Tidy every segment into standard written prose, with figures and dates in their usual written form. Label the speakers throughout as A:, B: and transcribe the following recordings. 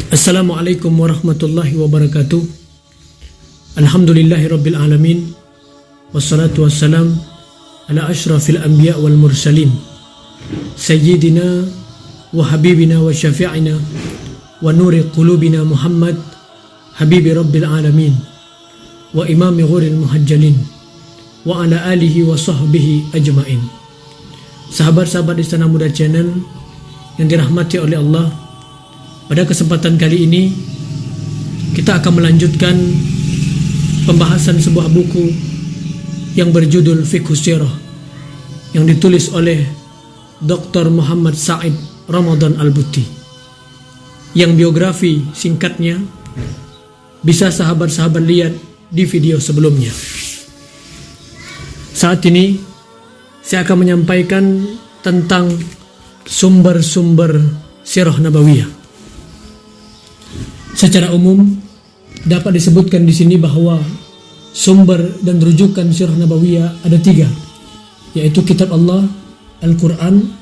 A: Assalamualaikum warahmatullahi wabarakatuh. Alhamdulillahi rabbil alamin. Wassalatu wassalam ala ashrafil anbiya wal mursalin Sayyidina wa habibina wa syafi'ina wa nuri qulubina Muhammad habibi rabbil alamin wa imami ghuril muhajjalin wa ala alihi wa sahbihi ajma'in. Sahabat-sahabat Istana Muda Channel yang dirahmati oleh Allah, pada kesempatan kali ini kita akan melanjutkan pembahasan sebuah buku yang berjudul Fiqhus Sirah yang ditulis oleh Dr. Muhammad Said Ramadan Al-Buti, yang biografi singkatnya bisa sahabat-sahabat lihat di video sebelumnya. Saat ini saya akan menyampaikan tentang sumber-sumber Sirah Nabawiyah. Secara umum dapat disebutkan di sini bahwa sumber dan rujukan Sirah Nabawiyah ada 3, yaitu kitab Allah, Al-Quran,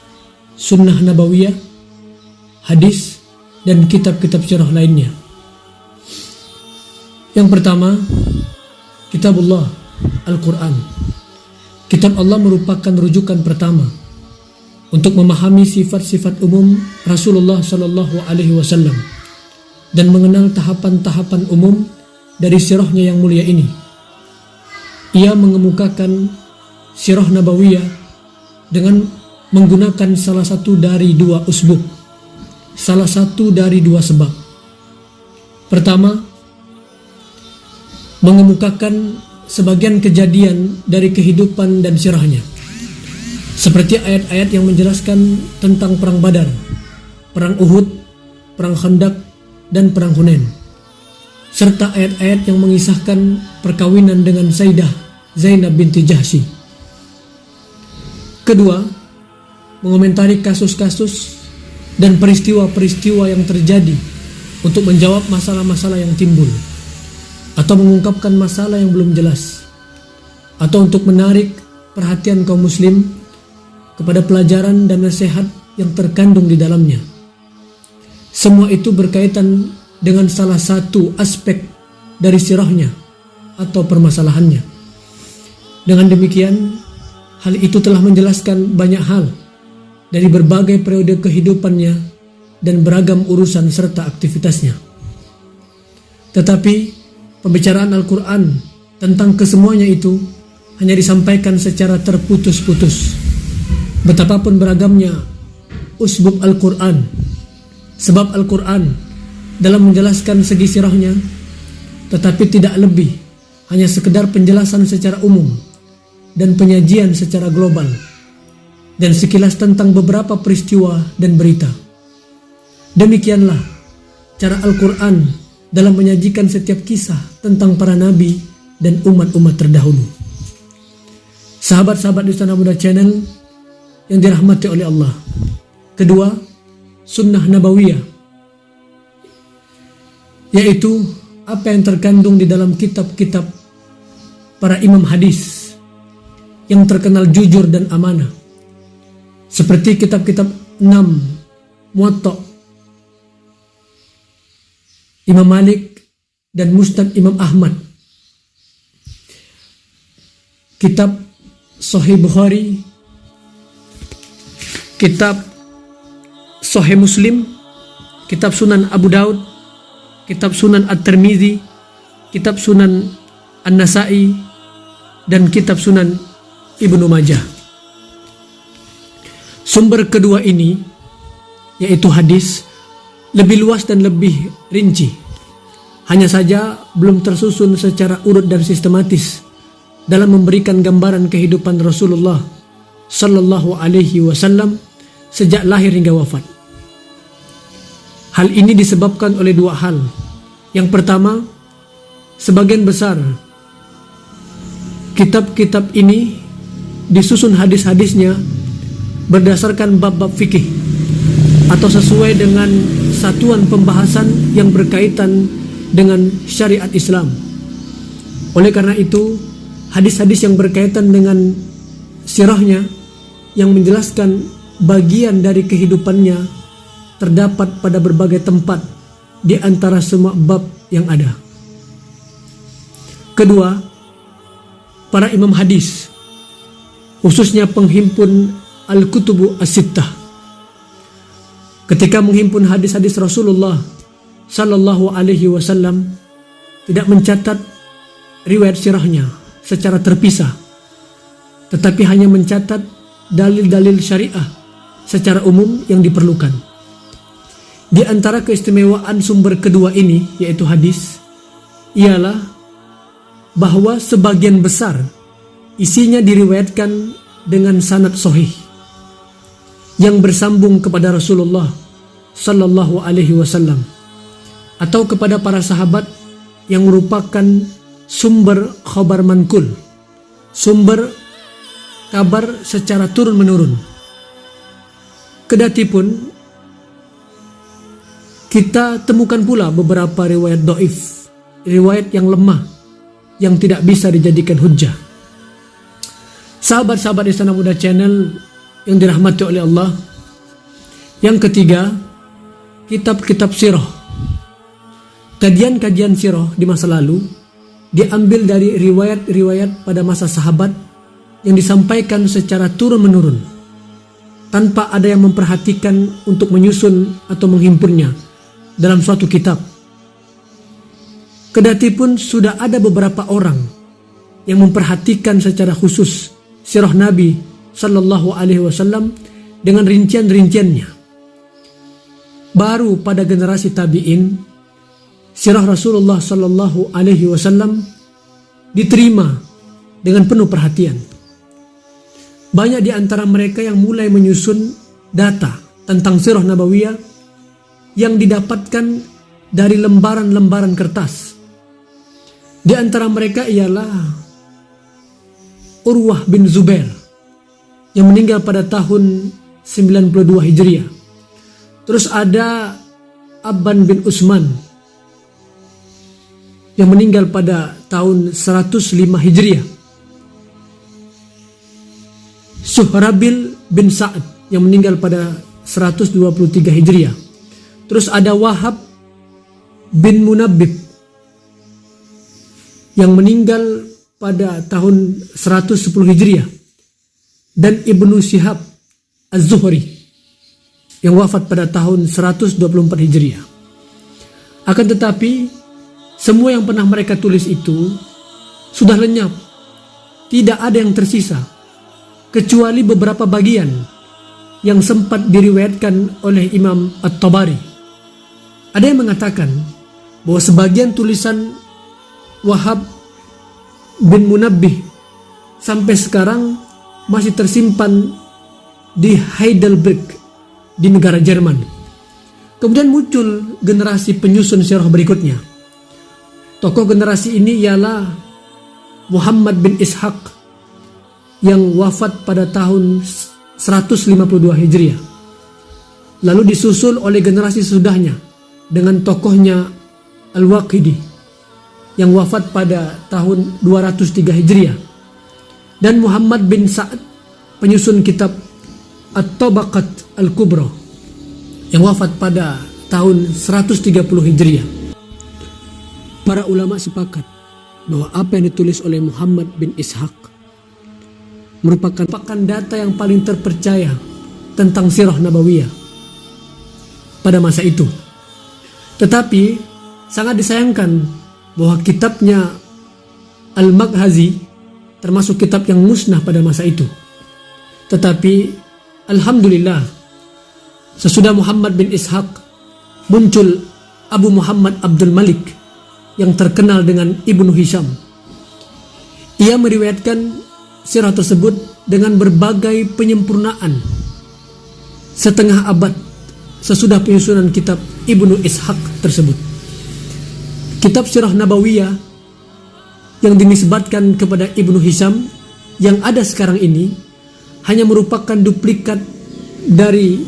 A: Sunnah Nabawiyah, hadis, dan kitab-kitab sirah lainnya. Yang pertama, Kitabullah, Al-Quran. Kitab Allah merupakan rujukan pertama untuk memahami sifat-sifat umum Rasulullah Sallallahu Alaihi Wasallam dan mengenal tahapan-tahapan umum dari sirahnya yang mulia ini. Ia mengemukakan Sirah Nabawiyah dengan menggunakan salah satu dari 2 usbub, salah satu dari 2 sebab. Pertama, mengemukakan sebagian kejadian dari kehidupan dan sirahnya, seperti ayat-ayat yang menjelaskan tentang perang Badar, perang Uhud, perang Khandaq, dan perang Hunain, serta ayat-ayat yang mengisahkan perkawinan dengan Sayyidah Zainab binti Jahsy. Kedua, mengomentari kasus-kasus dan peristiwa-peristiwa yang terjadi untuk menjawab masalah-masalah yang timbul, atau mengungkapkan masalah yang belum jelas, atau untuk menarik perhatian kaum muslim kepada pelajaran dan nasihat yang terkandung di dalamnya. Semua itu berkaitan dengan salah satu aspek dari sirahnya atau permasalahannya. Dengan demikian, hal itu telah menjelaskan banyak hal dari berbagai periode kehidupannya dan beragam urusan serta aktivitasnya. Tetapi pembicaraan Al-Quran tentang kesemuanya itu hanya disampaikan secara terputus-putus. Betapapun beragamnya usbub Al-Quran, sebab Al-Quran dalam menjelaskan segi sirahnya, tetapi tidak lebih hanya sekedar penjelasan secara umum dan penyajian secara global dan sekilas tentang beberapa peristiwa dan berita. Demikianlah cara Al-Quran dalam menyajikan setiap kisah tentang para nabi dan umat-umat terdahulu. Sahabat-sahabat Istana Muda Channel yang dirahmati oleh Allah. Kedua, Sunnah Nabawiyah, yaitu apa yang terkandung di dalam kitab-kitab para imam hadis yang terkenal jujur dan amanah, seperti kitab-kitab 6 Muwatta Imam Malik dan Musnad Imam Ahmad, kitab Sahih Bukhari, kitab Sahih Muslim, kitab Sunan Abu Daud, kitab Sunan At-Tirmizi, kitab Sunan An-Nasai, dan kitab Sunan Ibnu Majah. Sumber kedua ini, yaitu hadis, lebih luas dan lebih rinci. Hanya saja belum tersusun secara urut dan sistematis dalam memberikan gambaran kehidupan Rasulullah Sallallahu Alaihi Wasallam sejak lahir hingga wafat. Hal ini disebabkan oleh dua hal. Yang pertama, sebagian besar kitab-kitab ini disusun hadis-hadisnya berdasarkan bab-bab fikih atau sesuai dengan satuan pembahasan yang berkaitan dengan syariat Islam. Oleh karena itu, hadis-hadis yang berkaitan dengan sirahnya yang menjelaskan bagian dari kehidupannya terdapat pada berbagai tempat di antara semua bab yang ada. Kedua, para imam hadis, khususnya penghimpun Al-Kutubu As-Sittah, ketika menghimpun hadis-hadis Rasulullah Sallallahu Alaihi Wasallam, tidak mencatat riwayat sirahnya secara terpisah, tetapi hanya mencatat dalil-dalil syariah secara umum yang diperlukan. Di antara keistimewaan sumber kedua ini, yaitu hadis, ialah bahwa sebagian besar isinya diriwayatkan dengan sanad sahih yang bersambung kepada Rasulullah Sallallahu Alaihi Wasallam atau kepada para sahabat yang merupakan sumber khabar mankul, sumber kabar secara turun-menurun. Kedatipun kita temukan pula beberapa riwayat dhaif, riwayat yang lemah yang tidak bisa dijadikan hujjah. Sahabat-sahabat Istana Muda Channel yang dirahmati oleh Allah, yang ketiga, kitab-kitab sirah. Kajian-kajian sirah di masa lalu diambil dari riwayat-riwayat pada masa sahabat yang disampaikan secara turun-menurun tanpa ada yang memperhatikan untuk menyusun atau menghimpunnya dalam suatu kitab. Kedatipun sudah ada beberapa orang yang memperhatikan secara khusus sirah Nabi Sallallahu Alaihi Wasallam dengan rincian-rinciannya. Baru pada generasi tabi'in, sirah Rasulullah Sallallahu Alaihi Wasallam diterima dengan penuh perhatian. Banyak di antara mereka yang mulai menyusun data tentang sirah Nabawiyah yang didapatkan dari lembaran-lembaran kertas. Di antara mereka ialah Urwah bin Zubair yang meninggal pada tahun 92 Hijriah. Terus ada Abban bin Utsman yang meninggal pada tahun 105 Hijriah. Suhrabil bin Sa'ad yang meninggal pada 123 Hijriah. Terus ada Wahab bin Munabbib yang meninggal pada tahun 110 Hijriah. Dan Ibnu Syihab Az-Zuhri yang wafat pada tahun 124 Hijriah. Akan tetapi, semua yang pernah mereka tulis itu sudah lenyap. Tidak ada yang tersisa, kecuali beberapa bagian yang sempat diriwayatkan oleh Imam At-Tabari. Ada yang mengatakan bahwa sebagian tulisan Wahab bin Munabbih sampai sekarang masih tersimpan di Heidelberg di negara Jerman. Kemudian muncul generasi penyusun sirah berikutnya. Tokoh generasi ini ialah Muhammad bin Ishaq yang wafat pada tahun 152 Hijriah. Lalu disusul oleh generasi sesudahnya dengan tokohnya Al-Waqidi yang wafat pada tahun 203 Hijriah. Dan Muhammad bin Sa'ad, penyusun kitab At-Tabaqat Al-Kubra yang wafat pada tahun 130 Hijriah. Para ulama sepakat bahwa apa yang ditulis oleh Muhammad bin Ishaq merupakan data yang paling terpercaya tentang sirah Nabawiyah pada masa itu. Tetapi sangat disayangkan bahwa kitabnya Al-Maghazi termasuk kitab yang musnah pada masa itu. Tetapi alhamdulillah, sesudah Muhammad bin Ishaq muncul Abu Muhammad Abdul Malik yang terkenal dengan Ibnu Hisham. Ia meriwayatkan sirah tersebut dengan berbagai penyempurnaan setengah abad sesudah penyusunan kitab Ibnu Ishaq tersebut. Kitab Sirah Nabawiyah yang dinisbatkan kepada Ibnu Hisham yang ada sekarang ini hanya merupakan duplikat dari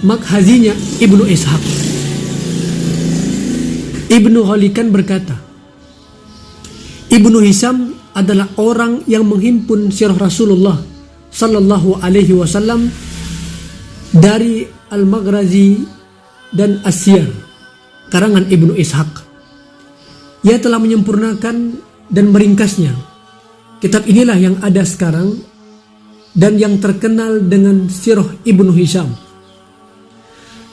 A: makhazinya Ibnu Ishaq. Ibnu Khalikan berkata, Ibnu Hisham adalah orang yang menghimpun sirah Rasulullah sallallahu alaihi wasallam dari Al-Maghrazi dan As-Siyar, karangan Ibnu Ishaq. Ia telah menyempurnakan dan meringkasnya. Kitab inilah yang ada sekarang dan yang terkenal dengan Sirah Ibnu Hisham.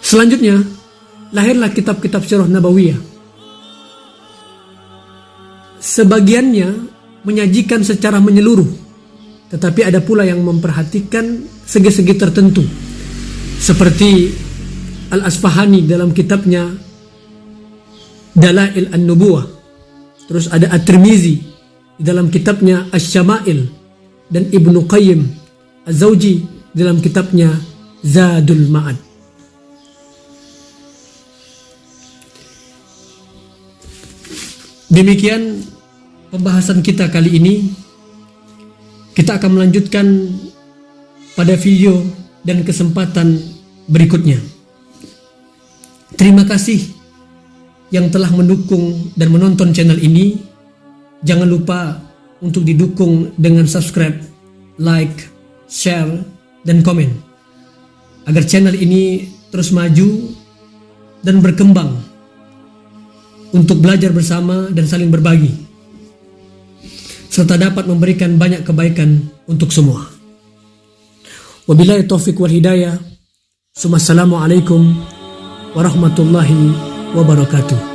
A: Selanjutnya, lahirlah kitab-kitab Sirah Nabawiyah. Sebagiannya menyajikan secara menyeluruh, tetapi ada pula yang memperhatikan segi-segi tertentu, seperti Al-Asfahani dalam kitabnya Dalail An-Nubuwah. Terus ada At-Tirmizi di dalam kitabnya Asy-Syama'il, dan Ibnu Qayyim Az-Zawji dalam kitabnya Zadul Ma'ad. Demikian pembahasan kita kali ini. Kita akan melanjutkan pada video dan kesempatan berikutnya. Terima kasih yang telah mendukung dan menonton channel ini. Jangan lupa untuk didukung dengan subscribe, like, share, dan komen agar channel ini terus maju dan berkembang untuk belajar bersama dan saling berbagi, serta dapat memberikan banyak kebaikan untuk semua. Wabillahi taufiq wal hidayah. Assalamualaikum warahmatullahi wabarakatuh.